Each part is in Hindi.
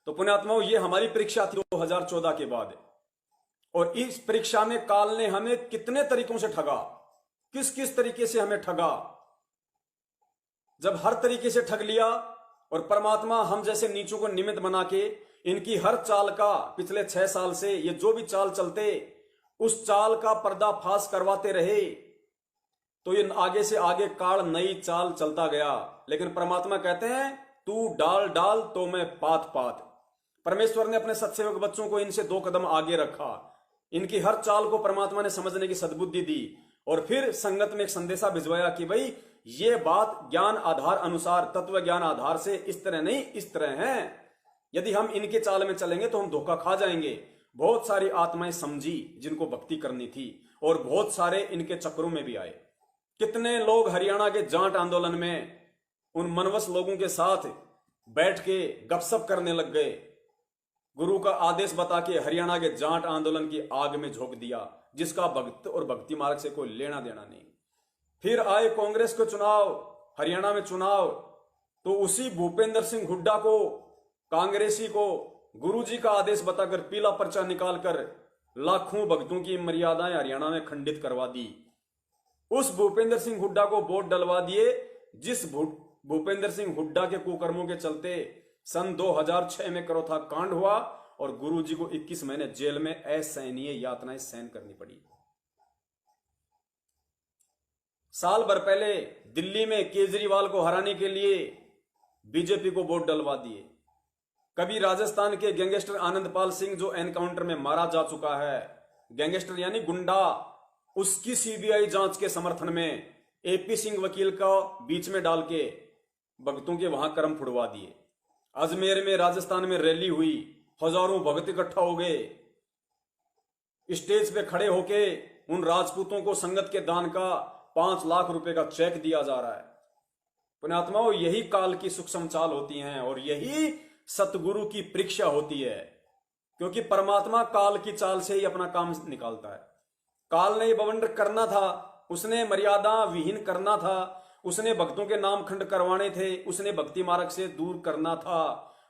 तो पुण्यात्माओं, ये हमारी परीक्षा थी 2014 के बाद, और इस परीक्षा में काल ने हमें कितने तरीकों से ठगा, किस किस तरीके से हमें ठगा। जब हर तरीके से ठग लिया और परमात्मा हम जैसे नीचों को निमित्त बना के इनकी हर चाल का पिछले 6 साल से ये जो भी चाल चलते उस चाल का पर्दाफाश करवाते रहे, तो ये आगे से आगे काल नई चाल चलता गया। लेकिन परमात्मा कहते हैं तू डाल डाल तो मैं पात पात। परमेश्वर ने अपने सत्सेवक बच्चों को इनसे 2 कदम आगे रखा, इनकी हर चाल को परमात्मा ने समझने की सद्बुद्धि दी, और फिर संगत में एक संदेशा भिजवाया कि भाई ये बात ज्ञान आधार अनुसार, तत्व ज्ञान आधार से इस तरह नहीं इस तरह है। यदि हम इनके चाल में चलेंगे तो हम धोखा खा जाएंगे। बहुत सारी आत्माएं समझी जिनको भक्ति करनी थी, और बहुत सारे इनके चक्रों में भी आए। कितने लोग हरियाणा के जाट आंदोलन में उन मनवस लोगों के साथ बैठ के गपशप करने लग गए, गुरु का आदेश बता के हरियाणा के जाट आंदोलन की आग में झोंक दिया, जिसका भक्त और भक्ति मार्ग से कोई लेना देना नहीं। फिर आए कांग्रेस के चुनाव, हरियाणा में चुनाव, तो उसी भूपेंद्र सिंह हुड्डा को, कांग्रेसी को गुरुजी का आदेश बताकर पीला पर्चा निकालकर लाखों भक्तों की मर्यादाएं हरियाणा में खंडित करवा दी। उस भूपेंद्र सिंह हुड्डा को वोट डलवा दिए, जिस भूपेंद्र सिंह हुड्डा के कुकर्मों के चलते सन 2006 में करोथा कांड हुआ और गुरुजी को 21 महीने जेल में असहनीय यातनाएं सहन करनी पड़ी। साल भर पहले दिल्ली में केजरीवाल को हराने के लिए बीजेपी को वोट डलवा दिए। कभी राजस्थान के गैंगस्टर आनंदपाल सिंह जो एनकाउंटर में मारा जा चुका है, गैंगस्टर यानी गुंडा, उसकी सीबीआई जांच के समर्थन में एपी सिंह वकील का बीच में डाल के भक्तों के वहां कर्म फुड़वा दिए। अजमेर में, राजस्थान में रैली हुई, हजारों भक्त इकट्ठा हो गए, स्टेज पे खड़े होके उन राजपूतों को संगत के दान का 5 लाख रुपए का चेक दिया जा रहा है। पुण्यात्माओं, यही काल की सूक्ष्म चाल होती हैं और यही सतगुरु की परीक्षा होती है, क्योंकि परमात्मा काल की चाल से ही अपना काम निकालता है। काल ने ये बवंडर करना था, उसने मर्यादा विहीन करना था, उसने भक्तों के नाम खंड करवाने थे, उसने भक्ति मार्ग से दूर करना था,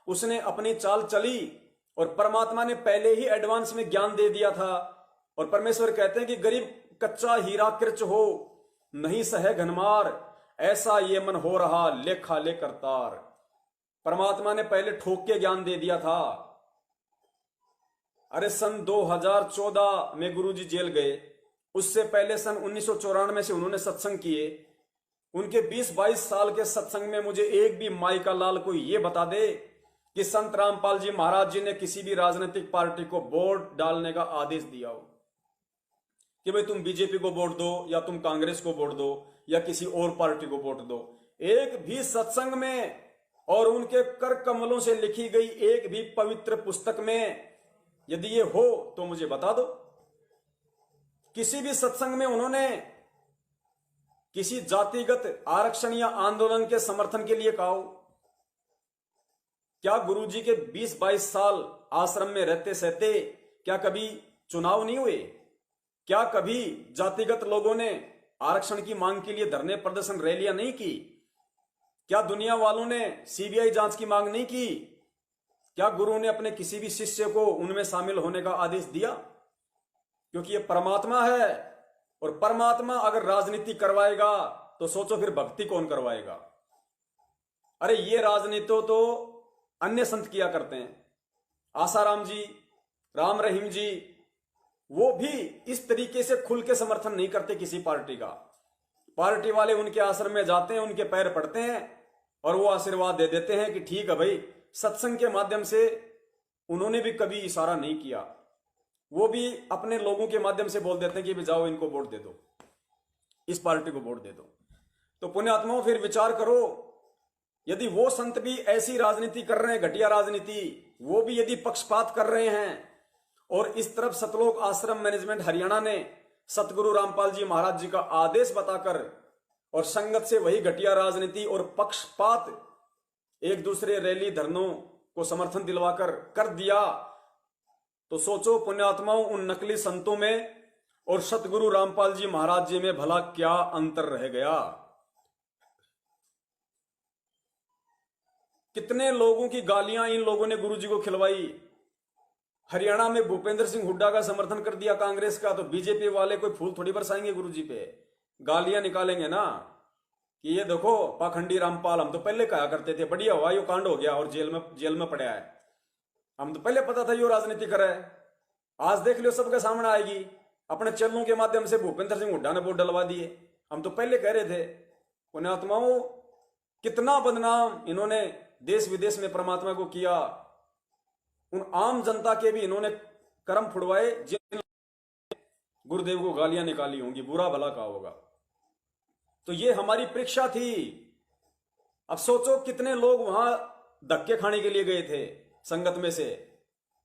उसने अपनी चाल चली और परमात्मा ने पहले ही एडवांस में ज्ञान दे दिया था। और परमेश्वर कहते हैं कि गरीब कच्चा हीरा कृच हो, नहीं सहे घनमार, ऐसा ये मन हो रहा लेखा ले करतार। परमात्मा ने पहले ठोक के ज्ञान दे दिया था। अरे सन 2014 में गुरुजी जेल गए, उससे पहले सन 1994 से उन्होंने सत्संग किए। उनके 20-22 साल के सत्संग में मुझे एक भी माई का लाल कोई ये बता दे कि संत रामपाल जी महाराज जी ने किसी भी राजनीतिक पार्टी को वोट डालने का आदेश दिया हो कि भाई तुम बीजेपी को वोट दो या तुम कांग्रेस को वोट दो या किसी और पार्टी को वोट दो। एक भी सत्संग में और उनके कर कमलों से लिखी गई एक भी पवित्र पुस्तक में यदि ये हो तो मुझे बता दो। किसी भी सत्संग में उन्होंने किसी जातिगत आरक्षण या आंदोलन के समर्थन के लिए कहा हो? क्या गुरुजी के 20-22 साल आश्रम में रहते सहते क्या कभी चुनाव नहीं हुए? क्या कभी जातिगत लोगों ने आरक्षण की मांग के लिए धरने, प्रदर्शन, रैलियां नहीं की? क्या दुनिया वालों ने सीबीआई जांच की मांग नहीं की? क्या गुरु ने अपने किसी भी शिष्य को उनमें शामिल होने का आदेश दिया? क्योंकि ये परमात्मा है, और परमात्मा अगर राजनीति करवाएगा तो सोचो फिर भक्ति कौन करवाएगा? अरे ये राजनीति तो अन्य संत किया करते हैं, आसाराम जी, राम रहीम जी, वो भी इस तरीके से खुल के समर्थन नहीं करते किसी पार्टी का। पार्टी वाले उनके आश्रम में जाते हैं, उनके पैर पड़ते हैं और वो आशीर्वाद दे देते हैं कि ठीक है भाई। सत्संग के माध्यम से उन्होंने भी कभी इशारा नहीं किया, वो भी अपने लोगों के माध्यम से बोल देते हैं कि जाओ इनको वोट दे दो, इस पार्टी को वोट दे दो। तो पुण्यात्माओं फिर विचार करो, यदि वो संत भी ऐसी राजनीति कर रहे हैं, घटिया राजनीति, वो भी यदि पक्षपात कर रहे हैं, और इस तरफ सतलोक आश्रम मैनेजमेंट हरियाणा ने सतगुरु रामपाल जी महाराज जी का आदेश बताकर और संगत से वही घटिया राजनीति और पक्षपात एक दूसरे रैली धरनों को समर्थन दिलवाकर कर दिया, तो सोचो पुण्यात्माओं उन नकली संतों में और सतगुरु रामपाल जी महाराज जी में भला क्या अंतर रह गया। कितने लोगों की गालियां इन लोगों ने गुरुजी को खिलवाई। हरियाणा में भूपेंद्र सिंह हुड्डा का समर्थन कर दिया कांग्रेस का, तो बीजेपी वाले कोई फूल थोड़ी बरसाएंगे गुरुजी पे, गालियां निकालेंगे ना कि ये देखो पाखंडी रामपाल, हम तो पहले कहा करते थे बढ़िया हुआ यो कांड हो गया और जेल में पड़ा है, हम तो पहले पता था यो राजनीति कर रहा है। आज देख लियो सबके सामने आएगी, अपने चैनलों के माध्यम से भूपेंद्र सिंह हुड्डा ने वोट डलवा दिए, हम तो पहले कह रहे थे। पुण्यात्माओं, कितना बदनाम इन्होंने देश विदेश में परमात्मा को किया, उन आम जनता के भी इन्होंने कर्म फुड़वाए जिन गुरुदेव को गालियां निकाली होंगी, बुरा भला कहा होगा। तो ये हमारी परीक्षा थी। अब सोचो कितने लोग वहां धक्के खाने के लिए गए थे संगत में से,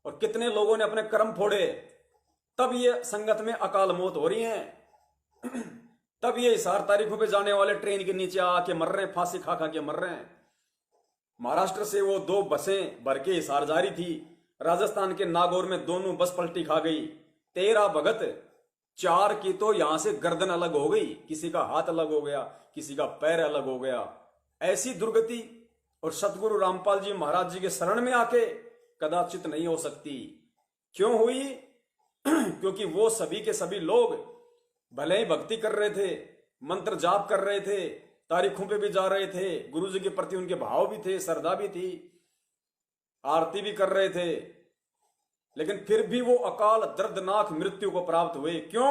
और कितने लोगों ने अपने कर्म फोड़े, तब ये संगत में अकाल मौत हो रही है। तब ये हिसार तारीखों पे जाने वाले ट्रेन के नीचे आके मर रहे हैं, फांसी खा खा के मर रहे हैं। महाराष्ट्र से वो 2 बसें भर के हिसार जा रही थी, राजस्थान के नागौर में दोनों बस पलटी खा गई। 13 भगत, 4 की तो यहां से गर्दन अलग हो गई, किसी का हाथ अलग हो गया, किसी का पैर अलग हो गया। ऐसी दुर्गति और सतगुरु रामपाल जी महाराज जी के शरण में आके कदाचित नहीं हो सकती। क्यों हुई? क्योंकि वो सभी के सभी लोग भले ही भक्ति कर रहे थे, मंत्र जाप कर रहे थे, तारीखों पे भी जा रहे थे, गुरु जी के प्रति उनके भाव भी थे, श्रद्धा भी थी, आरती भी कर रहे थे, लेकिन फिर भी वो अकाल दर्दनाक मृत्यु को प्राप्त हुए। क्यों?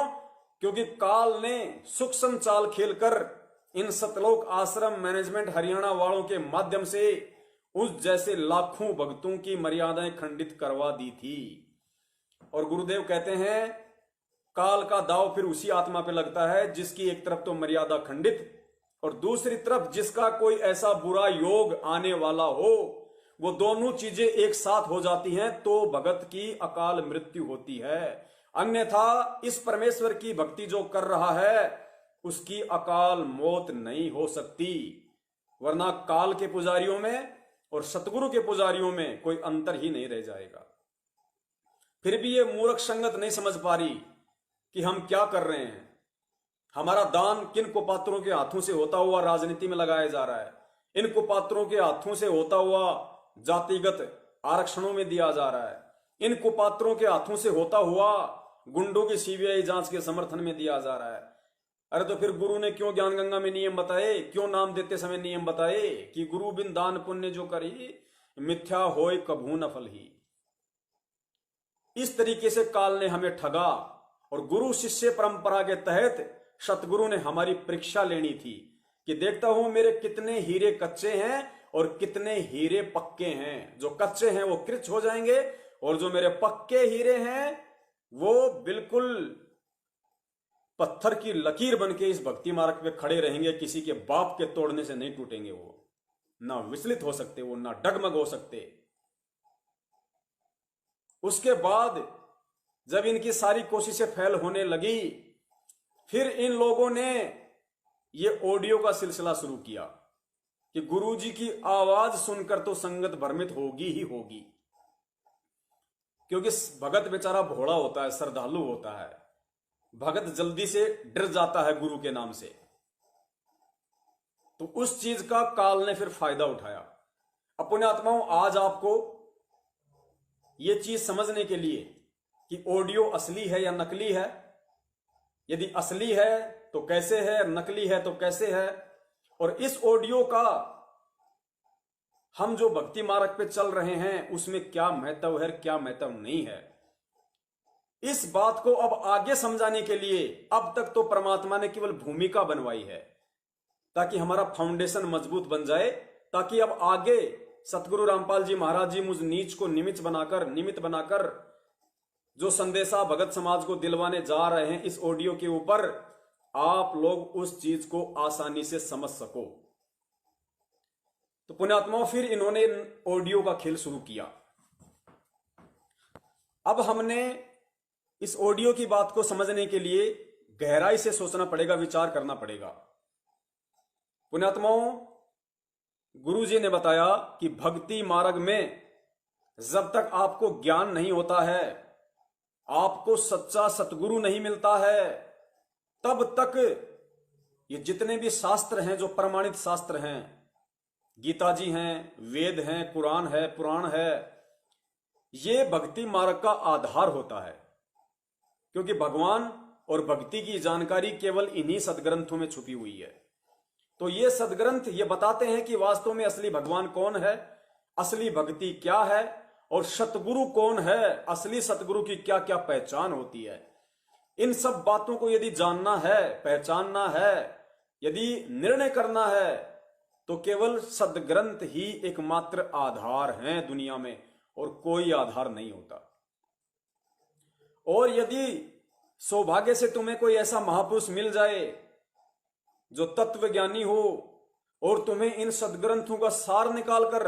क्योंकि काल ने सूक्ष्म चाल खेलकर इन सतलोक आश्रम मैनेजमेंट हरियाणा वालों के माध्यम से उस जैसे लाखों भक्तों की मर्यादाएं खंडित करवा दी थी। और गुरुदेव कहते हैं काल का दाव फिर उसी आत्मा पे लगता है जिसकी एक तरफ तो मर्यादा खंडित और दूसरी तरफ जिसका कोई ऐसा बुरा योग आने वाला हो, वो दोनों चीजें एक साथ हो जाती हैं तो भगत की अकाल मृत्यु होती है। अन्यथा इस परमेश्वर की भक्ति जो कर रहा है उसकी अकाल मौत नहीं हो सकती। वरना काल के पुजारियों में और सतगुरु के पुजारियों में कोई अंतर ही नहीं रह जाएगा। फिर भी ये मूर्ख संगत नहीं समझ पा रही कि हम क्या कर रहे हैं। हमारा दान किन कुपात्रों के हाथों से होता हुआ राजनीति में लगाया जा रहा है, इन कुपात्रों के हाथों से होता हुआ जातिगत आरक्षणों में दिया जा रहा है, इन कुपात्रों के हाथों से होता हुआ गुंडों की सीबीआई जांच के समर्थन में दिया जा रहा है। अरे तो फिर गुरु ने क्यों ज्ञान गंगा में नियम बताए, क्यों नाम देते समय नियम बताए कि गुरु बिन दान पुण्य जो करी मिथ्या होय कभू न फल ही। इस तरीके से काल ने हमें ठगा और गुरु शिष्य परंपरा के तहत सतगुरु ने हमारी परीक्षा लेनी थी कि देखता हूं मेरे कितने हीरे कच्चे हैं और कितने हीरे पक्के हैं। जो कच्चे हैं वो कृच हो जाएंगे और जो मेरे पक्के हीरे हैं वो बिल्कुल पत्थर की लकीर बनके इस भक्ति मार्ग पे खड़े रहेंगे, किसी के बाप के तोड़ने से नहीं टूटेंगे। वो ना विचलित हो सकते, वो ना डगमग हो सकते। उसके बाद जब इनकी सारी कोशिशें फेल होने लगी, फिर इन लोगों ने ये ऑडियो का सिलसिला शुरू किया कि गुरुजी की आवाज सुनकर तो संगत भ्रमित होगी ही होगी, क्योंकि भगत बेचारा भोला होता है, श्रद्धालु होता है, भगत जल्दी से डर जाता है गुरु के नाम से। तो उस चीज का काल ने फिर फायदा उठाया। अपने आत्माओं, आज आपको यह चीज समझने के लिए कि ऑडियो असली है या नकली है, यदि असली है तो कैसे है, नकली है तो कैसे है, और इस ऑडियो का हम जो भक्ति मार्ग पे चल रहे हैं उसमें क्या महत्व है, क्या महत्व नहीं है, इस बात को अब आगे समझाने के लिए अब तक तो परमात्मा ने केवल भूमिका बनवाई है ताकि हमारा फाउंडेशन मजबूत बन जाए, ताकि अब आगे सतगुरु रामपाल जी महाराज जी मुझ नीच को निमित्त बनाकर जो संदेशा भगत समाज को दिलवाने जा रहे हैं इस ऑडियो के ऊपर, आप लोग उस चीज को आसानी से समझ सको। तो पुण्यात्माओं, फिर इन्होंने ऑडियो का खेल शुरू किया। अब हमने इस ऑडियो की बात को समझने के लिए गहराई से सोचना पड़ेगा, विचार करना पड़ेगा। पुण्यात्माओं, गुरु जी ने बताया कि भक्ति मार्ग में जब तक आपको ज्ञान नहीं होता है, आपको सच्चा सतगुरु नहीं मिलता है, तब तक ये जितने भी शास्त्र हैं, जो प्रमाणित शास्त्र हैं, गीता जी हैं, वेद हैं, कुरान है, पुराण है, ये भक्ति मार्ग का आधार होता है। क्योंकि भगवान और भक्ति की जानकारी केवल इन्हीं सदग्रंथों में छुपी हुई है। तो ये सदग्रंथ ये बताते हैं कि वास्तव में असली भगवान कौन है, असली भक्ति क्या है, और सतगुरु कौन है, असली सतगुरु की क्या क्या पहचान होती है। इन सब बातों को यदि जानना है, पहचानना है, यदि निर्णय करना है, तो केवल सदग्रंथ ही एकमात्र आधार हैं दुनिया में, और कोई आधार नहीं होता। और यदि सौभाग्य से तुम्हें कोई ऐसा महापुरुष मिल जाए जो तत्वज्ञानी हो और तुम्हें इन सदग्रंथों का सार निकालकर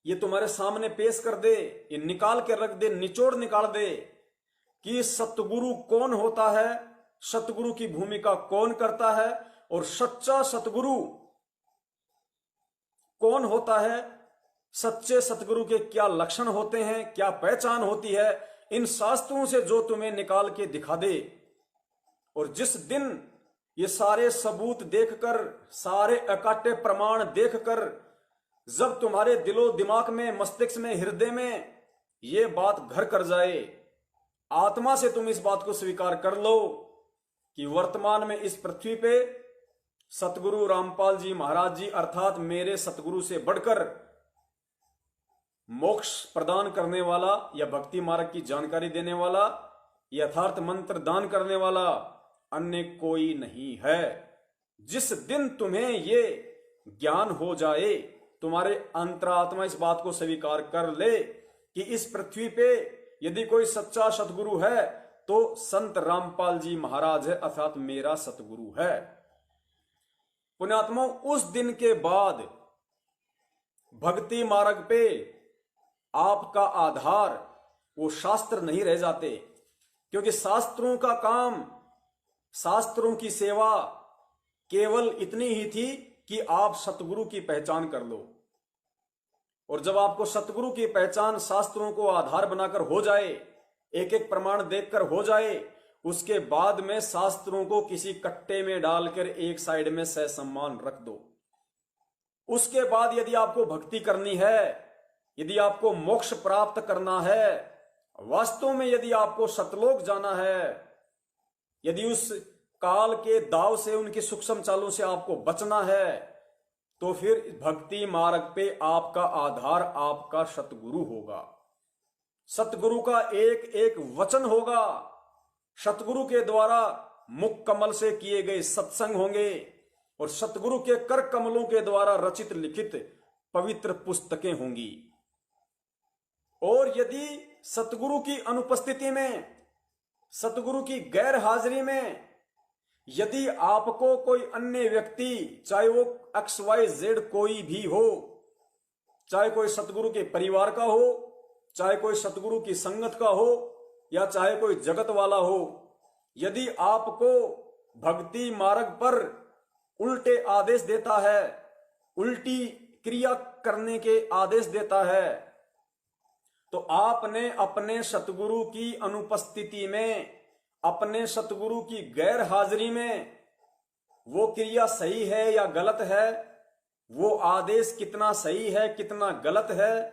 ये तुम्हारे सामने पेश कर दे, ये निकाल के रख दे, निचोड़ निकाल दे कि सतगुरु कौन होता है, सतगुरु की भूमिका कौन करता है, और सच्चा सतगुरु कौन होता है, सच्चे सतगुरु के क्या लक्षण होते हैं, क्या पहचान होती है, इन शास्त्रों से जो तुम्हें निकाल के दिखा दे। और जिस दिन ये सारे सबूत देखकर, सारे अकाट्य प्रमाण देखकर, जब तुम्हारे दिलो दिमाग में, मस्तिष्क में, हृदय में ये बात घर कर जाए, आत्मा से तुम इस बात को स्वीकार कर लो कि वर्तमान में इस पृथ्वी पे सतगुरु रामपाल जी महाराज जी अर्थात मेरे सतगुरु से बढ़कर मोक्ष प्रदान करने वाला या भक्ति मार्ग की जानकारी देने वाला, यथार्थ मंत्र दान करने वाला अन्य कोई नहीं है। जिस दिन तुम्हें ये ज्ञान हो जाए, तुम्हारे अंतरात्मा इस बात को स्वीकार कर ले कि इस पृथ्वी पे यदि कोई सच्चा सतगुरु है तो संत रामपाल जी महाराज है, अर्थात मेरा सतगुरु है। पुण्यात्माओं, उस दिन के बाद भक्ति मार्ग पे आपका आधार वो शास्त्र नहीं रह जाते, क्योंकि शास्त्रों का काम, शास्त्रों की सेवा केवल इतनी ही थी कि आप सतगुरु की पहचान कर लो। और जब आपको सतगुरु की पहचान शास्त्रों को आधार बनाकर हो जाए, एक एक प्रमाण देखकर हो जाए, उसके बाद में शास्त्रों को किसी कट्टे में डालकर एक साइड में ससम्मान रख दो। उसके बाद यदि आपको भक्ति करनी है, यदि आपको मोक्ष प्राप्त करना है, वास्तव में यदि आपको सतलोक जाना है, यदि उस काल के दाव से, उनकी सूक्ष्म चालों से आपको बचना है, तो फिर भक्ति मार्ग पे आपका आधार आपका सतगुरु होगा। सतगुरु का एक एक वचन होगा, सतगुरु के द्वारा मुख कमल से किए गए सत्संग होंगे, और सतगुरु के कर कमलों के द्वारा रचित लिखित पवित्र पुस्तकें होंगी। और यदि सतगुरु की अनुपस्थिति में, सतगुरु की गैर हाजिरी में यदि आपको कोई अन्य व्यक्ति, चाहे वो XYZ कोई भी हो, चाहे कोई सतगुरु के परिवार का हो, चाहे कोई सतगुरु की संगत का हो, या चाहे कोई जगत वाला हो, यदि आपको भक्ति मार्ग पर उल्टे आदेश देता है, उल्टी क्रिया करने के आदेश देता है, तो आपने अपने सतगुरु की अनुपस्थिति में, अपने सतगुरु की गैर हाजिरी में वो क्रिया सही है या गलत है, वो आदेश कितना सही है कितना गलत है,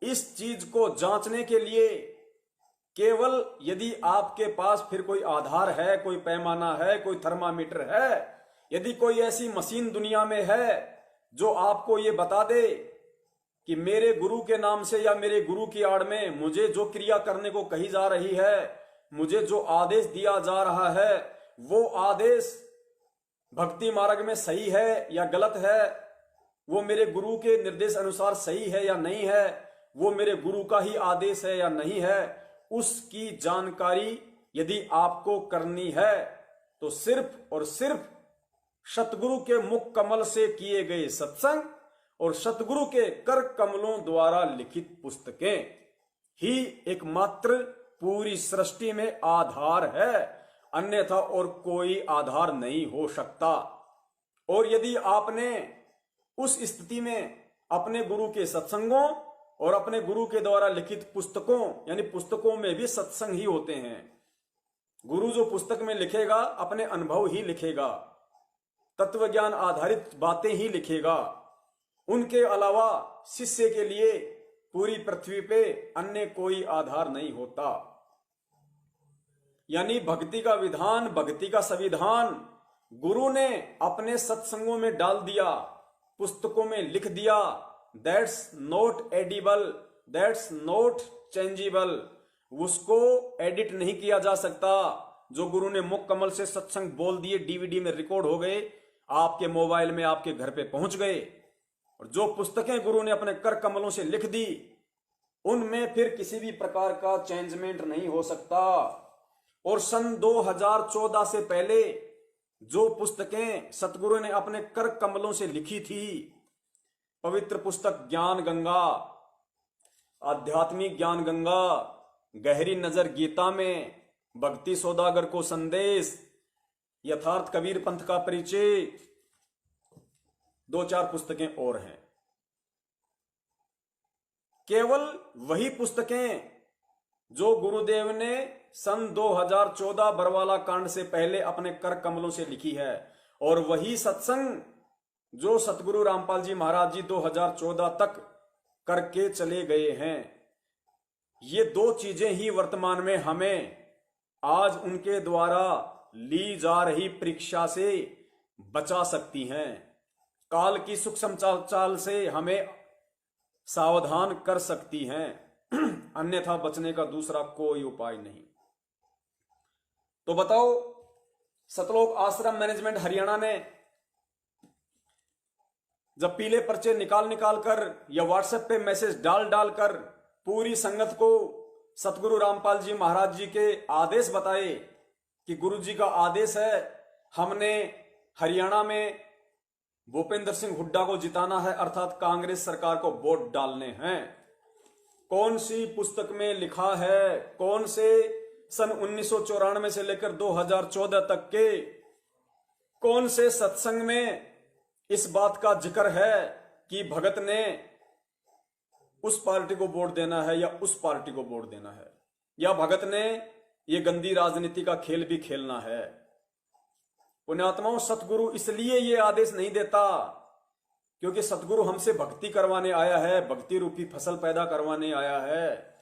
इस चीज को जांचने के लिए केवल यदि आपके पास फिर कोई आधार है, कोई पैमाना है, कोई थर्मामीटर है, यदि कोई ऐसी मशीन दुनिया में है जो आपको ये बता दे कि मेरे गुरु के नाम से या मेरे गुरु की आड़ में मुझे जो क्रिया करने को कही जा रही है, मुझे जो आदेश दिया जा रहा है, वो आदेश भक्ति मार्ग में सही है या गलत है, वो मेरे गुरु के निर्देश अनुसार सही है या नहीं है, वो मेरे गुरु का ही आदेश है या नहीं है, उसकी जानकारी यदि आपको करनी है तो सिर्फ और सिर्फ सतगुरु के मुख कमल से किए गए सत्संग और सतगुरु के कर कमलों द्वारा लिखित पुस्तकें ही एकमात्र पूरी सृष्टि में आधार है, अन्यथा और कोई आधार नहीं हो सकता। और यदि आपने उस स्थिति में अपने गुरु के सत्संगों और अपने गुरु के द्वारा लिखित पुस्तकों, यानी पुस्तकों में भी सत्संग ही होते हैं, गुरु जो पुस्तक में लिखेगा अपने अनुभव ही लिखेगा, तत्व ज्ञान आधारित बातें ही लिखेगा, उनके अलावा शिष्य के लिए पूरी पृथ्वी पे अन्य कोई आधार नहीं होता। यानी भक्ति का विधान, भक्ति का संविधान गुरु ने अपने सत्संगों में डाल दिया, पुस्तकों में लिख दिया। That's not edible, that's not changeable. उसको एडिट नहीं किया जा सकता। जो गुरु ने मुख कमल से सत्संग बोल दिए, डीवीडी में रिकॉर्ड हो गए, आपके मोबाइल में आपके घर पे पहुंच गए। और जो पुस्तकें गुरु ने अपने कर कमलों से लिख दी, उनमें फिर किसी भी प्रकार का चेंजमेंट नहीं हो सकता। और सन 2014 से पहले जो पुस्तकें सतगुरु ने अपने कर कमलों से लिखी थी, पवित्र पुस्तक ज्ञान गंगा, आध्यात्मिक ज्ञान गंगा, गहरी नजर गीता में, भक्ति सौदागर को संदेश, यथार्थ कबीर पंथ का परिचय, 2-4 पुस्तकें और हैं। केवल वही पुस्तकें जो गुरुदेव ने सन 2014 बरवाला कांड से पहले अपने कर कमलों से लिखी है, और वही सत्संग जो सतगुरु रामपाल जी महाराज जी 2014 तक करके चले गए हैं। ये 2 चीजें ही वर्तमान में हमें आज उनके द्वारा ली जा रही परीक्षा से बचा सकती हैं। काल की सूक्ष्म चाल से हमें सावधान कर सकती हैं। अन्यथा बचने का दूसरा कोई उपाय नहीं। तो बताओ, सतलोक आश्रम मैनेजमेंट हरियाणा ने जब पीले पर्चे निकाल कर या व्हाट्सएप पे मैसेज डाल कर पूरी संगत को सतगुरु रामपाल जी महाराज जी के आदेश बताए कि गुरु जी का आदेश है, हमने हरियाणा में भूपेंद्र सिंह हुड्डा को जिताना है, अर्थात कांग्रेस सरकार को वोट डालने हैं। कौन सी पुस्तक में लिखा है, कौन से सन 1994 से लेकर 2014 तक के कौन से सत्संग में इस बात का जिक्र है कि भगत ने उस पार्टी को वोट देना है या उस पार्टी को वोट देना है, या भगत ने ये गंदी राजनीति का खेल भी खेलना है? पुण्यात्माओं, सतगुरु इसलिए ये आदेश नहीं देता क्योंकि सतगुरु हमसे भक्ति करवाने आया है, भक्ति रूपी फसल पैदा करवाने आया है।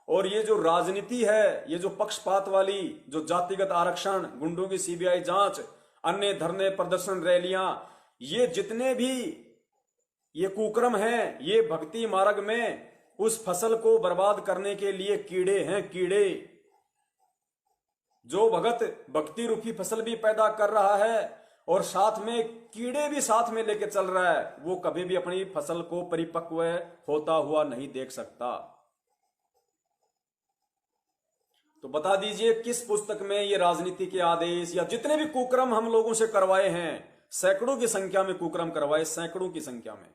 और ये जो राजनीति है, ये जो पक्षपात वाली, जो जातिगत आरक्षण, गुंडों की सीबीआई जांच, अन्य धरने प्रदर्शन रैलियां, ये जितने भी ये कुक्रम हैं, ये भक्ति मार्ग में उस फसल को बर्बाद करने के लिए कीड़े हैं, कीड़े। जो भगत भक्ति रूपी फसल भी पैदा कर रहा है और साथ में कीड़े भी साथ में लेके चल रहा है, वो कभी भी अपनी फसल को परिपक्व होता हुआ नहीं देख सकता। तो बता दीजिए किस पुस्तक में ये राजनीति के आदेश या जितने भी कुक्रम हम लोगों से करवाए हैं, सैकड़ों की संख्या में कुक्रम करवाए, सैकड़ों की संख्या में,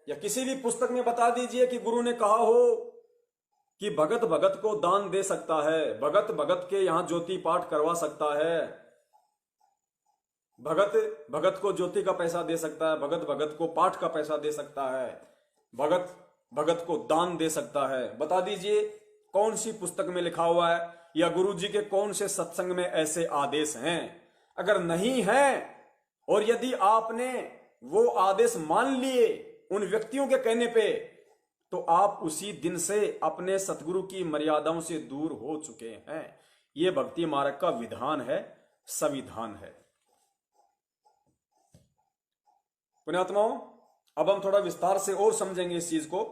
या किसी भी पुस्तक में बता दीजिए कि गुरु ने कहा हो कि भगत भगत को दान दे सकता है, भगत भगत के यहां ज्योति पाठ करवा सकता है, भगत भगत को ज्योति का पैसा दे सकता है, भगत भगत को पाठ का पैसा दे सकता है, भगत भगत को दान दे सकता है। बता दीजिए कौन सी पुस्तक में लिखा हुआ है, या गुरु जी के कौन से सत्संग में ऐसे आदेश हैं? अगर नहीं है, और यदि आपने वो आदेश मान लिए उन व्यक्तियों के कहने पे, तो आप उसी दिन से अपने सतगुरु की मर्यादाओं से दूर हो चुके हैं। ये भक्ति मार्ग का विधान है, संविधान है। पुण्यात्माओं, अब हम थोड़ा विस्तार से और समझेंगे इस चीज को,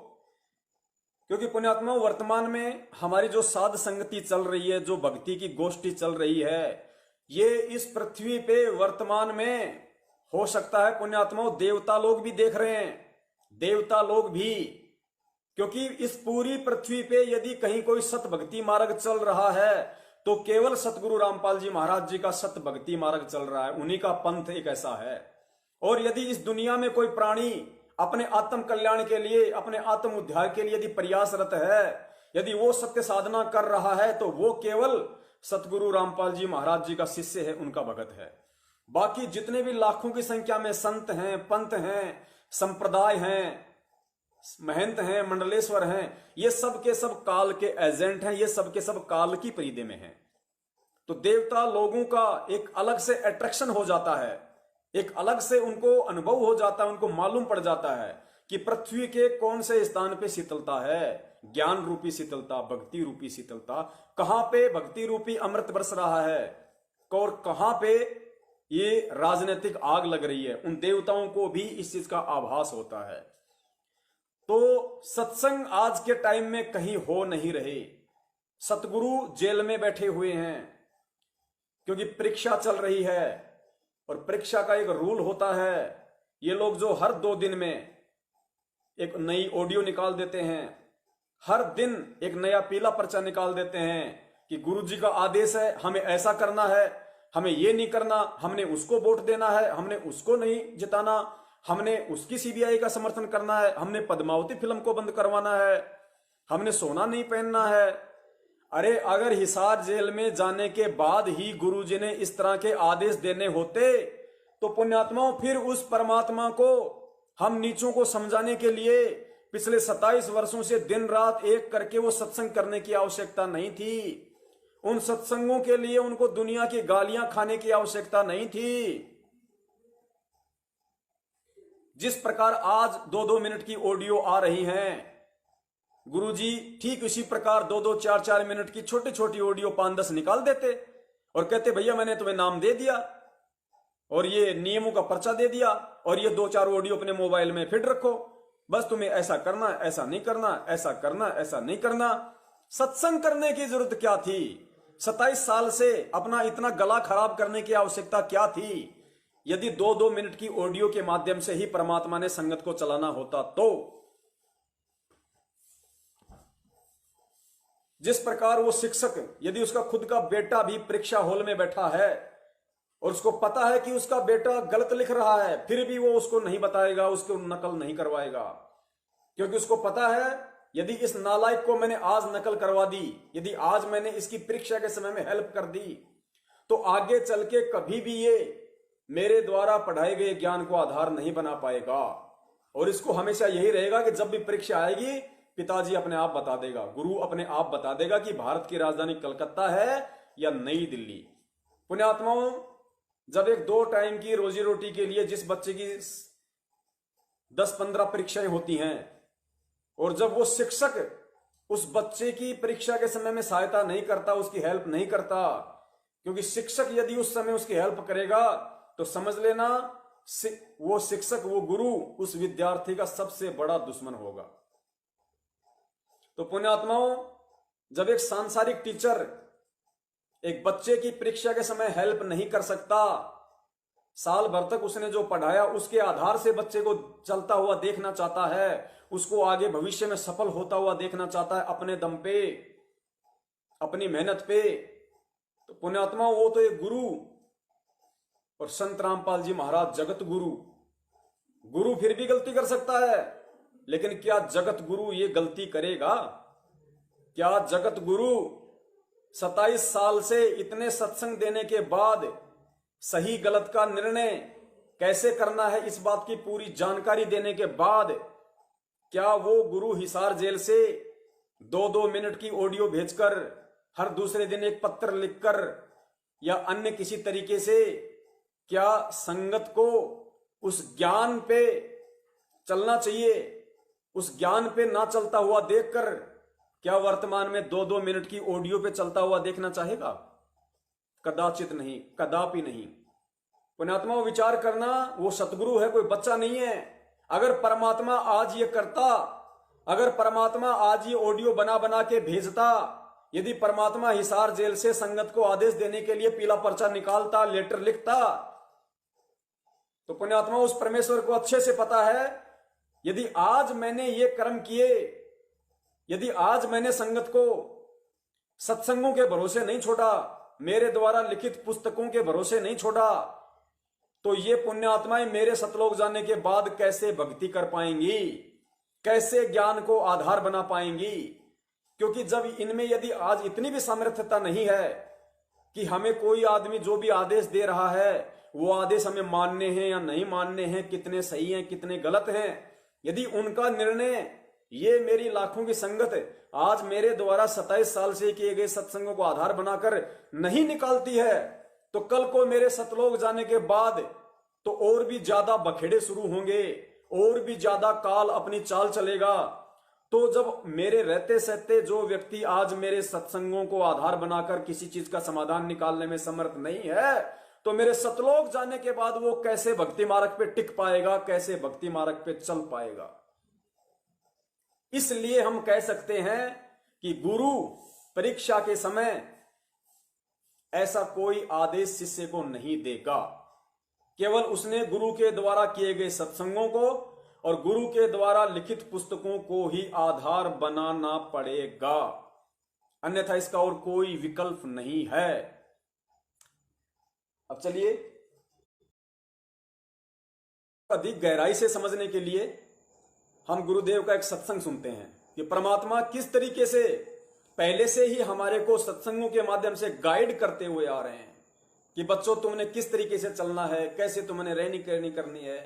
क्योंकि पुण्यात्माओं वर्तमान में हमारी जो साध संगति चल रही है, जो भक्ति की गोष्ठी चल रही है, ये इस पृथ्वी पे वर्तमान में हो सकता है पुण्यात्माओं देवता लोग भी देख रहे हैं, देवता लोग भी, क्योंकि इस पूरी पृथ्वी पे यदि कहीं कोई सत भक्ति मार्ग चल रहा है तो केवल सतगुरु रामपाल जी महाराज जी का सत भक्ति मार्ग चल रहा है, उन्हीं का पंथ एक ऐसा है। और यदि इस दुनिया में कोई प्राणी अपने आत्म कल्याण के लिए, अपने आत्म उद्धार के लिए यदि प्रयासरत है, यदि वो सत्य साधना कर रहा है, तो वो केवल सतगुरु रामपाल जी महाराज जी का शिष्य है, उनका भगत है। बाकी जितने भी लाखों की संख्या में संत हैं, पंथ हैं, संप्रदाय हैं, महंत हैं, मंडलेश्वर हैं, ये सब के सब काल के एजेंट हैं, ये सब के सब काल की परिधि में हैं। तो देवता लोगों का एक अलग से अट्रैक्शन हो जाता है एक अलग से उनको अनुभव हो जाता है, उनको मालूम पड़ जाता है कि पृथ्वी के कौन से स्थान पे शीतलता है, ज्ञान रूपी शीतलता, भक्ति रूपी शीतलता, कहां पे भक्ति रूपी अमृत बरस रहा है और कहां पे ये राजनीतिक आग लग रही है। उन देवताओं को भी इस चीज का आभास होता है। तो सत्संग आज के टाइम में कहीं हो नहीं रहे। सतगुरु जेल में बैठे हुए हैं क्योंकि परीक्षा चल रही है और परीक्षा का एक रूल होता है। ये लोग जो हर 2 दिन में एक नई ऑडियो निकाल देते हैं, हर दिन एक नया पीला पर्चा निकाल देते हैं कि गुरुजी का आदेश है, हमें ऐसा करना है, हमें ये नहीं करना, हमने उसको वोट देना है, हमने उसको नहीं जिताना, हमने उसकी सीबीआई का समर्थन करना है, हमने पद्मावती फिल्म को बंद करवाना है, हमने सोना नहीं पहनना है। अरे अगर हिसार जेल में जाने के बाद ही गुरुजी ने इस तरह के आदेश देने होते तो पुण्यात्माओं फिर उस परमात्मा को हम नीचों को समझाने के लिए पिछले 27 वर्षों से दिन रात एक करके वो सत्संग करने की आवश्यकता नहीं थी। उन सत्संगों के लिए उनको दुनिया की गालियां खाने की आवश्यकता नहीं थी। जिस प्रकार आज 2-2 मिनट की ऑडियो आ रही हैं, गुरुजी ठीक इसी प्रकार 2-2, 4-4 मिनट की छोटी छोटी ऑडियो 5-10 निकाल देते और कहते भैया मैंने तुम्हें नाम दे दिया और ये नियमों का पर्चा दे दिया और ये 2-4 ऑडियो अपने मोबाइल में फिट रखो, बस तुम्हें ऐसा करना, ऐसा नहीं करना, ऐसा करना, ऐसा नहीं करना। सत्संग करने की जरूरत क्या थी? 27 साल से अपना इतना गला खराब करने की आवश्यकता क्या थी? यदि 2-2 मिनट की ऑडियो के माध्यम से ही परमात्मा ने संगत को चलाना होता तो। जिस प्रकार वो शिक्षक, यदि उसका खुद का बेटा भी परीक्षा हॉल में बैठा है और उसको पता है कि उसका बेटा गलत लिख रहा है, फिर भी वो उसको नहीं बताएगा, उसको नकल नहीं करवाएगा, क्योंकि उसको पता है यदि इस नालायक को मैंने आज नकल करवा दी, यदि आज मैंने इसकी परीक्षा के समय में हेल्प कर दी, तो आगे चल के कभी भी ये मेरे द्वारा पढ़ाए गए ज्ञान को आधार नहीं बना पाएगा। और इसको हमेशा यही रहेगा कि जब भी परीक्षा आएगी पिताजी अपने आप बता देगा, गुरु अपने आप बता देगा कि भारत की राजधानी कलकत्ता है या नई दिल्ली। पुण्यात्माओं, जब एक 2 टाइम की रोजी रोटी के लिए जिस बच्चे की 10-15 परीक्षाएं होती हैं और जब वो शिक्षक उस बच्चे की परीक्षा के समय में सहायता नहीं करता, उसकी हेल्प नहीं करता, क्योंकि शिक्षक यदि उस समय उसकी हेल्प करेगा तो समझ लेना वो शिक्षक, वो गुरु उस विद्यार्थी का सबसे बड़ा दुश्मन होगा। तो पुण्यात्माओं, जब एक सांसारिक टीचर एक बच्चे की परीक्षा के समय हेल्प नहीं कर सकता, साल भर तक उसने जो पढ़ाया उसके आधार से बच्चे को चलता हुआ देखना चाहता है, उसको आगे भविष्य में सफल होता हुआ देखना चाहता है अपने दम पे, अपनी मेहनत पे, तो पुण्यात्मा वो तो एक गुरु। और संत रामपाल जी महाराज जगत गुरु, गुरु फिर भी गलती कर सकता है, लेकिन क्या जगत गुरु ये गलती करेगा? क्या जगत गुरु 27 साल से इतने सत्संग देने के बाद सही गलत का निर्णय कैसे करना है इस बात की पूरी जानकारी देने के बाद, क्या वो गुरु हिसार जेल से 2-2 मिनट की ऑडियो भेजकर, हर दूसरे दिन एक पत्र लिखकर या अन्य किसी तरीके से क्या संगत को उस ज्ञान पे चलना चाहिए? उस ज्ञान पे ना चलता हुआ देखकर क्या वर्तमान में 2-2 मिनट की ऑडियो पे चलता हुआ देखना चाहेगा? कदाचित नहीं, कदापि नहीं। पुण्यात्मा विचार करना, वो सतगुरु है, कोई बच्चा नहीं है। अगर परमात्मा आज ये करता, अगर परमात्मा आज ये ऑडियो बना बना के भेजता, यदि परमात्मा हिसार जेल से संगत को आदेश देने के लिए पीला पर्चा निकालता, लेटर लिखता, तो पुण्यात्मा उस परमेश्वर को अच्छे से पता है यदि आज मैंने ये कर्म किए, यदि आज मैंने संगत को सत्संगों के भरोसे नहीं छोड़ा, मेरे द्वारा लिखित पुस्तकों के भरोसे नहीं छोड़ा, तो ये पुण्यात्माएं मेरे सतलोक जाने के बाद कैसे भक्ति कर पाएंगी, कैसे ज्ञान को आधार बना पाएंगी? क्योंकि जब इनमें यदि आज इतनी भी सामर्थ्यता नहीं है कि हमें कोई आदमी जो भी आदेश दे रहा है वो आदेश हमें मानने हैं या नहीं मानने हैं, कितने सही हैं कितने गलत हैं, यदि उनका निर्णय ये मेरी लाखों की संगत आज मेरे द्वारा 27 साल से किए गए सत्संगों को आधार बनाकर नहीं निकालती है, तो कल को मेरे सतलोक जाने के बाद तो और भी ज्यादा बखेड़े शुरू होंगे, और भी ज्यादा काल अपनी चाल चलेगा। तो जब मेरे रहते सहते जो व्यक्ति आज मेरे सत्संगों को आधार बनाकर किसी चीज का समाधान निकालने में समर्थ नहीं है, तो मेरे सतलोक जाने के बाद वो कैसे भक्ति मार्ग पे टिक पाएगा, कैसे भक्ति मार्ग पे चल पाएगा। इसलिए हम कह सकते हैं कि गुरु परीक्षा के समय ऐसा कोई आदेश शिष्य को नहीं देगा, केवल उसने गुरु के द्वारा किए गए सत्संगों को और गुरु के द्वारा लिखित पुस्तकों को ही आधार बनाना पड़ेगा, अन्यथा इसका और कोई विकल्प नहीं है। अब चलिए अधिक गहराई से समझने के लिए हम गुरुदेव का एक सत्संग सुनते हैं कि परमात्मा किस तरीके से पहले से ही हमारे को सत्संगों के माध्यम से गाइड करते हुए आ रहे हैं कि बच्चों तुमने किस तरीके से चलना है, कैसे तुमने रहनी करनी करनी है,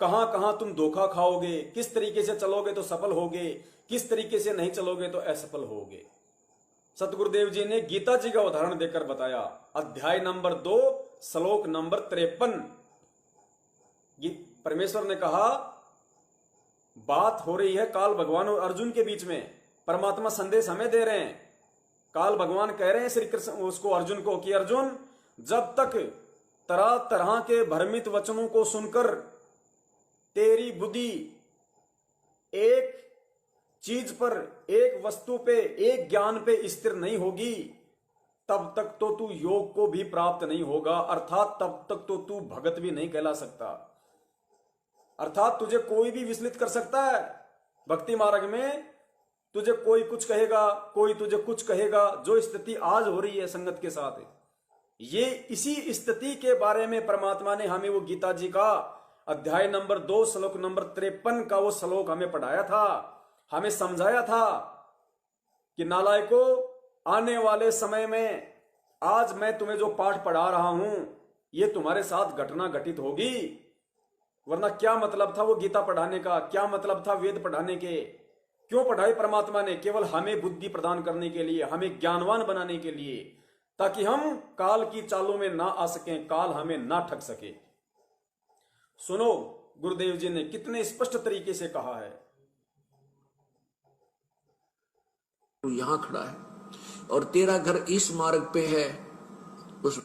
कहां कहां तुम धोखा खाओगे, किस तरीके से चलोगे तो सफल होगे, किस तरीके से नहीं चलोगे तो असफल होगे। सतगुरुदेव जी ने गीता जी का उदाहरण देकर बताया। अध्याय नंबर 2 श्लोक नंबर 53 परमेश्वर ने कहा, बात हो रही है काल भगवान और अर्जुन के बीच में, परमात्मा संदेश हमें दे रहे हैं। काल भगवान कह रहे हैं श्री कृष्ण उसको अर्जुन को कि अर्जुन, जब तक तरह तरह के भ्रमित वचनों को सुनकर तेरी बुद्धि एक चीज पर, एक वस्तु पे, एक ज्ञान पे स्थिर नहीं होगी, तब तक तो तू योग को भी प्राप्त नहीं होगा, अर्थात तब तक तो तू भगत भी नहीं कहला सकता। अर्थात तुझे कोई भी विचलित कर सकता है भक्ति मार्ग में, तुझे कोई कुछ कहेगा, कोई तुझे कुछ कहेगा। जो स्थिति आज हो रही है संगत के साथ, ये इसी स्थिति के बारे में परमात्मा ने हमें वो गीता जी का अध्याय नंबर 2 श्लोक नंबर 53 का वो श्लोक हमें पढ़ाया था, हमें समझाया था कि नालायको, आने वाले समय में आज मैं तुम्हें जो पाठ पढ़ा रहा हूं ये तुम्हारे साथ घटना घटित होगी। वरना क्या मतलब था वो गीता पढ़ाने का, क्या मतलब था वेद पढ़ाने के? क्यों पढ़ाई परमात्मा ने? केवल हमें बुद्धि प्रदान करने के लिए, हमें ज्ञानवान बनाने के लिए, ताकि हम काल की चालों में ना आ सकें, काल हमें ना ठग सके। सुनो, गुरुदेव जी ने कितने स्पष्ट तरीके से कहा है। तू यहां खड़ा है और तेरा घर इस मार्ग पे है, उस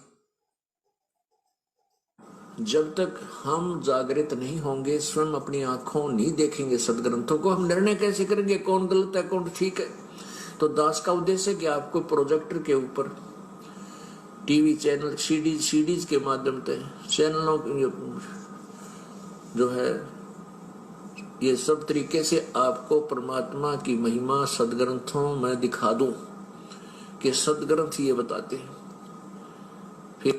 जब तक हम जागृत नहीं होंगे, स्वयं अपनी आंखों नहीं देखेंगे सदग्रंथों को, हम निर्णय कैसे करेंगे कौन गलत है कौन ठीक है? तो दास का उद्देश्य है कि आपको प्रोजेक्टर के ऊपर टीवी चैनल, सीडीज के माध्यम से चैनलों जो है, ये सब तरीके से आपको परमात्मा की महिमा सदग्रंथों में दिखा दूं कि सदग्रंथ ये बताते हैं। फिर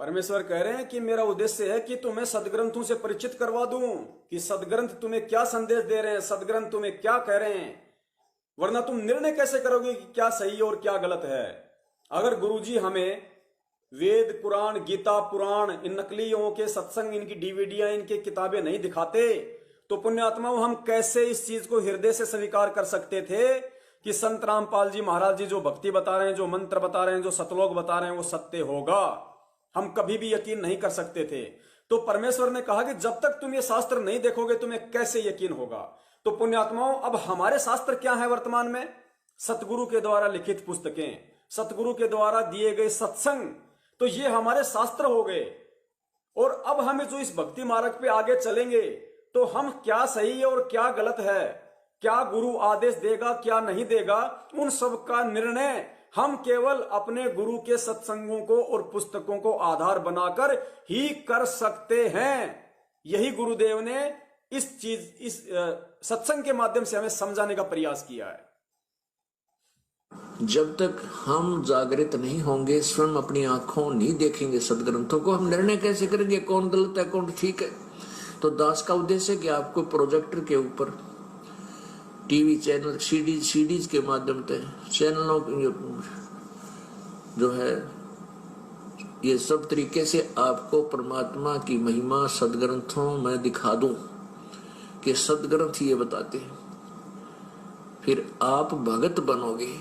परमेश्वर कह रहे हैं कि मेरा उद्देश्य है कि तुम्हें सदग्रंथों से परिचित करवा दूं कि सदग्रंथ तुम्हें क्या संदेश दे रहे हैं, सदग्रंथ तुम्हें क्या कह रहे हैं। वरना तुम निर्णय कैसे करोगे कि क्या सही और क्या गलत है? अगर गुरुजी हमें वेद, पुराण, गीता, पुराण, इन नकलियों के सत्संग, इनकी डीवीडियां, इनकी किताबें नहीं दिखाते, तो पुण्यात्माओं हम कैसे इस चीज को हृदय से स्वीकार कर सकते थे कि संत रामपाल जी महाराज जी जो भक्ति बता रहे हैं, जो मंत्र बता रहे हैं, जो सतलोक बता रहे हैं, वो सत्य होगा? हम कभी भी यकीन नहीं कर सकते थे। तो परमेश्वर ने कहा कि जब तक तुम ये शास्त्र नहीं देखोगे तुम्हें कैसे यकीन होगा? तो पुण्यात्माओं, अब हमारे शास्त्र क्या है वर्तमान में? सतगुरु के द्वारा लिखित पुस्तकें, सतगुरु के द्वारा दिए गए सत्संग, तो ये हमारे शास्त्र हो गए। और अब हमें जो इस भक्ति मार्ग पे आगे चलेंगे, तो हम क्या सही है और क्या गलत है, क्या गुरु आदेश देगा क्या नहीं देगा, उन सब का निर्णय हम केवल अपने गुरु के सत्संगों को और पुस्तकों को आधार बनाकर ही कर सकते हैं। यही गुरुदेव ने इस सत्संग के माध्यम से हमें समझाने का प्रयास किया है। जब तक हम जागृत नहीं होंगे, स्वयं अपनी आंखों नहीं देखेंगे सदग्रंथों को, हम निर्णय कैसे करेंगे कौन गलत है कौन ठीक है? तो दास का उद्देश्य है कि आपको प्रोजेक्टर के ऊपर टीवी चैनल, सीडीज के माध्यम से चैनलों जो है, ये सब तरीके से आपको परमात्मा की महिमा सदग्रंथों में दिखा दूं कि सदग्रंथ ये बताते हैं। फिर आप भगत बनोगे,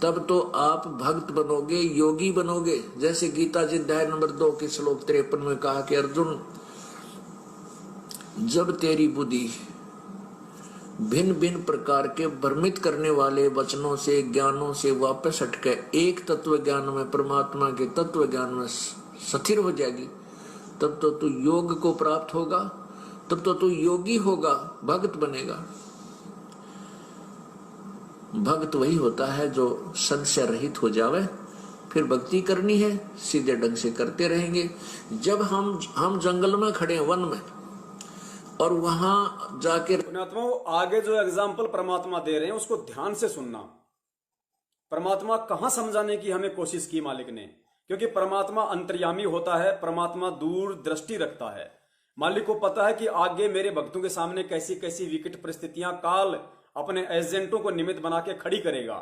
तब तो आप भक्त बनोगे, योगी बनोगे। जैसे गीता जी अध्याय नंबर 2 के श्लोक 53 में कहा कि अर्जुन, जब तेरी बुद्धि भिन्न भिन्न प्रकार के भ्रमित करने वाले वचनों से, ज्ञानों से वापस हटके एक तत्व ज्ञान में, परमात्मा के तत्व ज्ञान में स्थिर हो जाएगी, तब तो तू योग को प्राप्त होगा, तब तो तू योगी होगा, भक्त बनेगा। भक्त वही होता है जो संशय रहित हो जावे। फिर भक्ति करनी है, सीधे ढंग से करते रहेंगे। जब हम जंगल में खड़े हैं, वन में, और वहां जाके आगे जो एग्जाम्पल परमात्मा दे रहे हैं उसको ध्यान से सुनना। परमात्मा कहां समझाने की हमें कोशिश की मालिक ने, क्योंकि परमात्मा अंतर्यामी होता है, परमात्मा दूर दृष्टि रखता है। मालिक को पता है कि आगे मेरे भक्तों के सामने कैसी कैसी विकट परिस्थितियां काल अपने एजेंटों को निमित्त बना के खड़ी करेगा,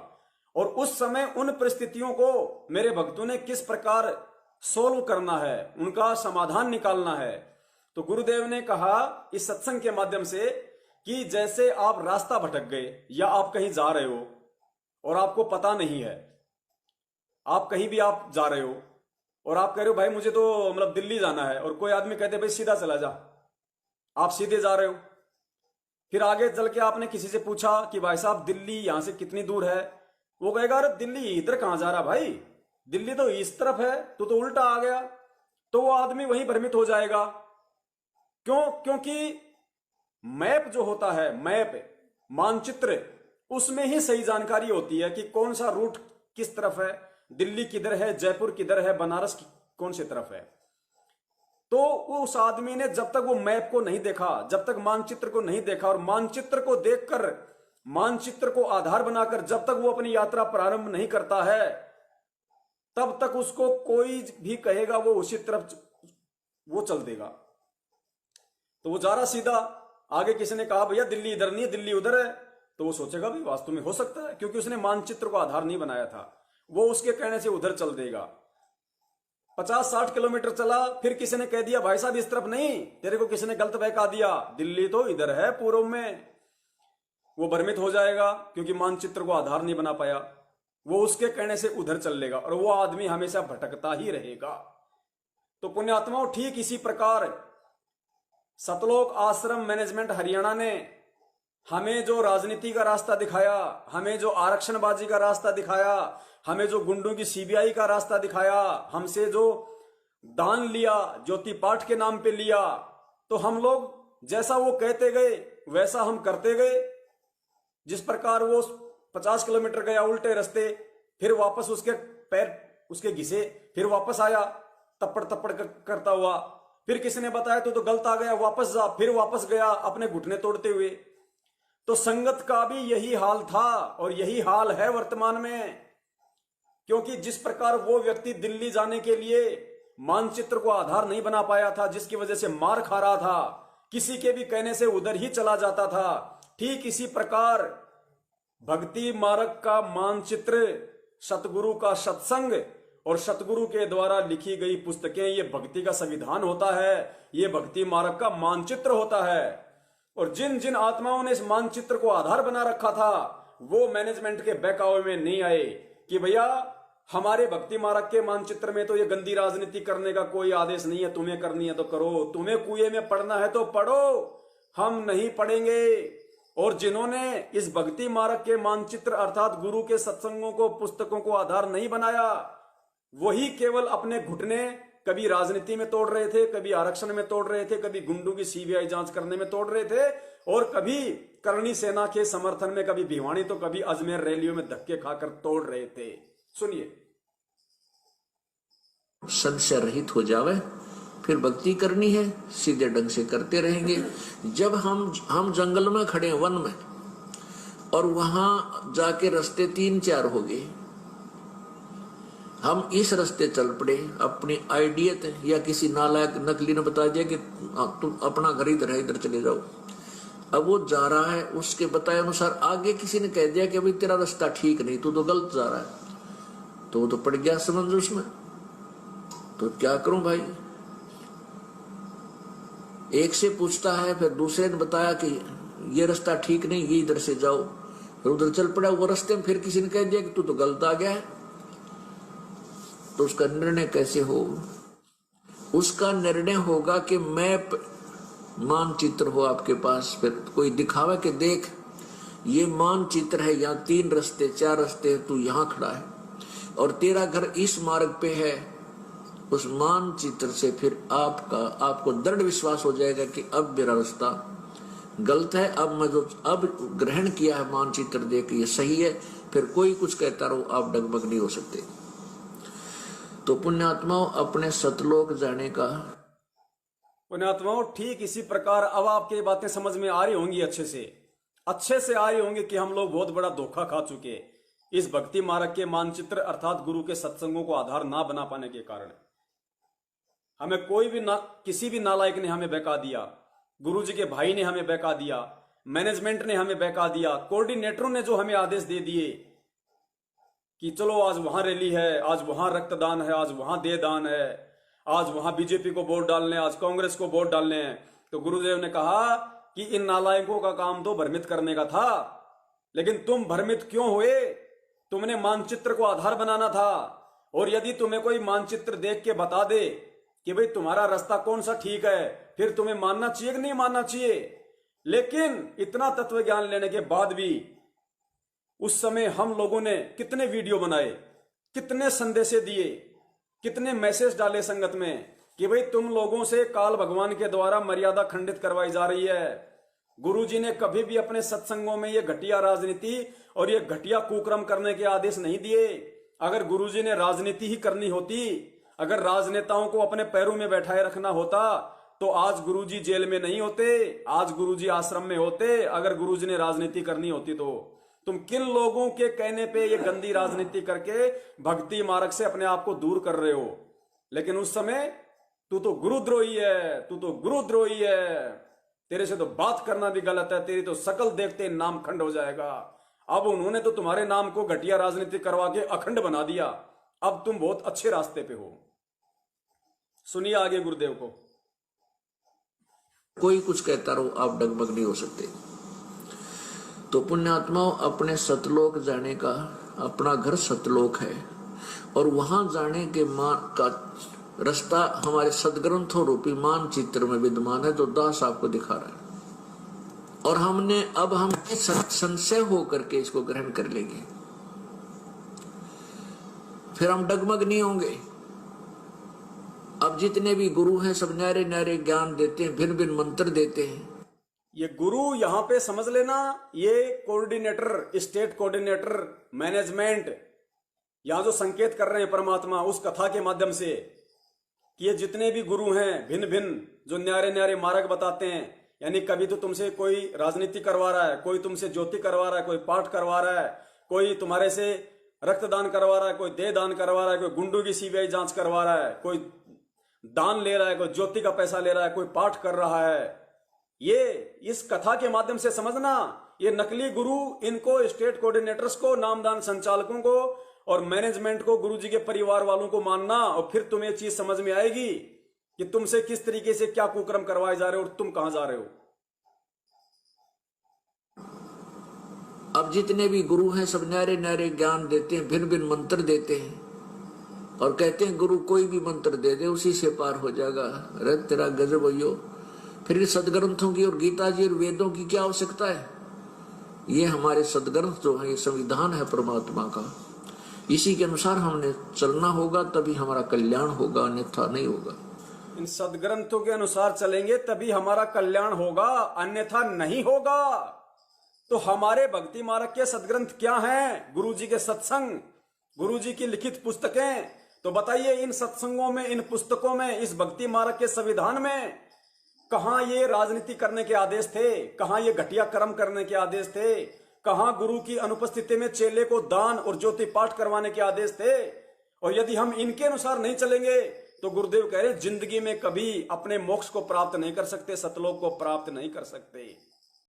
और उस समय उन परिस्थितियों को मेरे भक्तों ने किस प्रकार सोल्व करना है, उनका समाधान निकालना है। तो गुरुदेव ने कहा इस सत्संग के माध्यम से कि जैसे आप रास्ता भटक गए या आप कहीं जा रहे हो और आपको पता नहीं है, आप कहीं भी आप जा रहे हो और आप कह रहे हो भाई मुझे तो मतलब दिल्ली जाना है, और कोई आदमी कहते भाई सीधा चला जा, आप सीधे जा रहे हो। फिर आगे चल के आपने किसी से पूछा कि भाई साहब दिल्ली यहां से कितनी दूर है, वो कहेगा अरे दिल्ली इधर कहां जा रहा भाई, दिल्ली तो इस तरफ है, तू तो उल्टा आ गया। तो वो आदमी वहीं भ्रमित हो जाएगा। क्यों? क्योंकि मैप जो होता है, मैप मानचित्र, उसमें ही सही जानकारी होती है कि कौन सा रूट किस तरफ है, दिल्ली किधर है, जयपुर किधर है, बनारस कौन सी तरफ है। तो उस आदमी ने जब तक वो मैप को नहीं देखा, जब तक मानचित्र को नहीं देखा, और मानचित्र को देखकर, मानचित्र को आधार बनाकर जब तक वो अपनी यात्रा प्रारंभ नहीं करता है, तब तक उसको कोई भी कहेगा वो उसी तरफ वो चल देगा। तो वो जा रहा सीधा, आगे किसी ने कहा भैया दिल्ली इधर नहीं है, दिल्ली उधर है, तो वो सोचेगा भाई वास्तव में हो सकता है, क्योंकि उसने मानचित्र को आधार नहीं बनाया था, वो उसके कहने से उधर चल देगा। 50-60 किलोमीटर चला, फिर किसी ने कह दिया भाई साहब इस तरफ नहीं, तेरे को किसी ने गलत बहका दिया, दिल्ली तो इधर है पूर्व में। वो भ्रमित हो जाएगा क्योंकि मानचित्र को आधार नहीं बना पाया, वो उसके कहने से उधर चल लेगा, और वो आदमी हमेशा भटकता ही रहेगा। तो पुण्यात्माओं, ठीक इसी प्रकार सतलोक आश्रम मैनेजमेंट हरियाणा ने हमें जो राजनीति का रास्ता दिखाया, हमें जो आरक्षणबाजी का रास्ता दिखाया, हमें जो गुंडों की सीबीआई का रास्ता दिखाया, हमसे जो दान लिया, ज्योति पाठ के नाम पे लिया, तो हम लोग जैसा वो कहते गए वैसा हम करते गए। जिस प्रकार वो 50 किलोमीटर गया उल्टे रास्ते, फिर वापस उसके पैर उसके घिसे, फिर वापस आया तप्पड़ तप्पड़ करता हुआ, फिर किसी ने बताया तो गलत आ गया, वापस जा, फिर वापस गया अपने घुटने तोड़ते हुए। तो संगत का भी यही हाल था और यही हाल है वर्तमान में, क्योंकि जिस प्रकार वो व्यक्ति दिल्ली जाने के लिए मानचित्र को आधार नहीं बना पाया था, जिसकी वजह से मार खा रहा था, किसी के भी कहने से उधर ही चला जाता था, ठीक इसी प्रकार भक्ति मार्ग का मानचित्र, सतगुरु का सत्संग और सतगुरु के द्वारा लिखी गई पुस्तकें, ये भक्ति का संविधान होता है, ये भक्ति मार्ग का मानचित्र होता है। और जिन जिन आत्माओं ने इस मानचित्र को आधार बना रखा था, वो मैनेजमेंट के बहकावे में नहीं आए कि भैया हमारे भक्ति मार्ग के मानचित्र में तो ये गंदी राजनीति करने का कोई आदेश नहीं है, तुम्हें करनी है तो करो, तुम्हें कुएं में पढ़ना है तो पढ़ो, हम नहीं पढ़ेंगे। और जिन्होंने इस भक्ति मार्ग के मानचित्र अर्थात गुरु के सत्संगों को, पुस्तकों को आधार नहीं बनाया, वही केवल अपने घुटने कभी राजनीति में तोड़ रहे थे, कभी आरक्षण में तोड़ रहे थे, कभी गुंडों की सीबीआई जांच करने में तोड़ रहे थे, और कभी करणी सेना के समर्थन में, कभी भिवानी तो कभी अजमेर रैलियों में धक्के खाकर तोड़ रहे थे। सुनिए, संशय रहित हो जावे, फिर भक्ति करनी है, सीधे ढंग से करते रहेंगे। जब हम जंगल में खड़े हैं, वन में, और वहां जाके रास्ते 3-4 हो गए, हम इस रास्ते चल पड़े, अपनी आइडियत या किसी नालायक नकली ने बता दिया कि तुम अपना घर इधर है, इधर चले जाओ। अब वो जा रहा है, उसके बताए अनुसार आगे किसी ने कह दिया कि अभी तेरा रास्ता ठीक नहीं, तू तो गलत जा रहा है, तो वो तो पड़ गया समझ उसमें। तो क्या करूं भाई, एक से पूछता है, फिर दूसरे ने बताया कि ये रास्ता ठीक नहीं, ये इधर से जाओ, फिर उधर चल पड़ा वो रास्ते में, फिर किसी ने कह दिया कि तू तो गलत आ गया है, तो उसका निर्णय कैसे हो? उसका निर्णय होगा कि मैप मानचित्र हो आपके पास, फिर कोई दिखावा कि देख ये मानचित्र है, यहाँ 3 रास्ते 4 रास्ते, तू यहाँ खड़ा है और तेरा घर इस मार्ग पे है। उस मानचित्र से फिर आपको दृढ़ विश्वास हो जाएगा कि अब मेरा रास्ता गलत है, अब मैं जो अब ग्रहण किया है मानचित्र देख ये सही है। फिर कोई कुछ कहता रहो, आप डगमग नहीं हो सकते। तो पुण्यात्माओं, अपने सतलोक जाने का, पुण्यात्माओं ठीक इसी प्रकार अब आपकी ये बातें समझ में आ रही होंगी, अच्छे से आ रही होंगी कि हम लोग बहुत बड़ा धोखा खा चुके इस भक्ति मार्ग के मानचित्र अर्थात गुरु के सत्संगों को आधार ना बना पाने के कारण। हमें कोई भी किसी भी नालायक ने हमें बहका दिया, गुरु जी के भाई ने हमें बहका दिया, मैनेजमेंट ने हमें बहका दिया, कोऑर्डिनेटरों ने जो हमें आदेश दे दिए कि चलो आज वहां रैली है, आज वहां रक्तदान है, आज वहां देहदान है, आज वहां बीजेपी को वोट डालने, आज कांग्रेस को वोट डालने हैं। तो गुरुदेव ने कहा कि इन नालायकों का काम तो भ्रमित करने का था, लेकिन तुम भ्रमित क्यों हुए? तुमने मानचित्र को आधार बनाना था, और यदि तुम्हें कोई मानचित्र देख के बता दे कि भाई तुम्हारा रास्ता कौन सा ठीक है, फिर तुम्हें मानना चाहिए कि नहीं मानना चाहिए। लेकिन इतना तत्व ज्ञान लेने के बाद भी उस समय हम लोगों ने कितने वीडियो बनाए, कितने संदेशे दिए, कितने मैसेज डाले संगत में कि भाई तुम लोगों से काल भगवान के द्वारा मर्यादा खंडित करवाई जा रही है। गुरुजी ने कभी भी अपने सत्संगों में ये घटिया राजनीति और ये घटिया कुक्रम करने के आदेश नहीं दिए। अगर गुरुजी ने राजनीति ही करनी होती, अगर राजनेताओं को अपने पैरों में बैठाए रखना होता, तो आज गुरुजी जेल में नहीं होते, आज गुरुजी आश्रम में होते। अगर गुरुजी ने राजनीति करनी होती तो तुम किन लोगों के कहने पे ये गंदी राजनीति करके भक्ति मार्ग से अपने आप को दूर कर रहे हो? लेकिन उस समय तू तो गुरुद्रोही है, तू तो गुरुद्रोही है, तेरे से तो बात करना भी गलत है, तेरी तो शकल देखते नाम खंड हो जाएगा। अब उन्होंने तो तुम्हारे नाम को घटिया राजनीति करवा के अखंड बना दिया, अब तुम बहुत अच्छे रास्ते पे हो। सुनिए आगे गुरुदेव को। कोई कुछ कहता रहो, आप डगमग नहीं हो सकते। तो पुण्यात्माओं, अपने सतलोक जाने का, अपना घर सतलोक है और वहां जाने के का रास्ता हमारे सदग्रंथों रूपी मानचित्र में विद्यमान है, जो दास आपको दिखा रहा है। और अब हम संशय होकर के इसको ग्रहण कर लेंगे, फिर हम डगमग नहीं होंगे। अब जितने भी गुरु हैं सब न्यारे न्यारे ज्ञान देते हैं, भिन्न भिन्न मंत्र देते हैं। ये गुरु यहां पे समझ लेना, ये कोऑर्डिनेटर, स्टेट कोऑर्डिनेटर, मैनेजमेंट, यहां जो संकेत कर रहे हैं परमात्मा उस कथा के माध्यम से कि ये जितने भी गुरु हैं भिन्न भिन्न जो न्यारे न्यारे मार्ग बताते हैं, यानी कभी तो तुमसे कोई राजनीति करवा रहा है, कोई तुमसे ज्योति करवा रहा है, कोई पाठ करवा रहा है, कोई तुम्हारे से रक्तदान करवा रहा है, कोई देह दान करवा रहा है, कोई गुंडों की सीबीआई जांच करवा रहा है, कोई दान ले रहा है, कोई ज्योति का पैसा ले रहा है, कोई पाठ कर रहा है। ये इस कथा के माध्यम से समझना, ये नकली गुरु, इनको स्टेट कोऑर्डिनेटर्स को, नामदान संचालकों को और मैनेजमेंट को, गुरुजी के परिवार वालों को मानना, और फिर तुम्हें चीज समझ में आएगी कि तुमसे किस तरीके से क्या कुकर्म करवाए जा रहे हो और तुम कहां जा रहे हो। अब जितने भी गुरु हैं सब न्यारे न्यारे ज्ञान देते हैं, भिन्न भिन्न मंत्र देते हैं और कहते हैं गुरु कोई भी मंत्र दे दे उसी से पार हो जाएगा। अरे तेरा गजब हो। फिर सदग्रंथों की और गीता जी और वेदों की क्या आवश्यकता है? ये हमारे सदग्रंथ जो है, ये संविधान है परमात्मा का, इसी के अनुसार हमने चलना होगा, तभी हमारा कल्याण होगा, अन्यथा नहीं होगा। इन सदग्रंथों के अनुसार चलेंगे तभी हमारा कल्याण होगा, अन्यथा नहीं होगा। तो हमारे भक्ति मार्ग के सदग्रंथ क्या हैं? गुरुजी के सत्संग, गुरुजी की लिखित पुस्तकें। तो बताइए, इन सत्संगों में, इन पुस्तकों में, इस भक्ति मार्ग के संविधान में कहां ये राजनीति करने के आदेश थे? कहां ये घटिया कर्म करने के आदेश थे? कहां गुरु की अनुपस्थिति में चेले को दान और ज्योति पाठ करवाने के आदेश थे? और यदि हम इनके अनुसार नहीं चलेंगे तो गुरुदेव कह रहे जिंदगी में कभी अपने मोक्ष को प्राप्त नहीं कर सकते, सतलोक को प्राप्त नहीं कर सकते।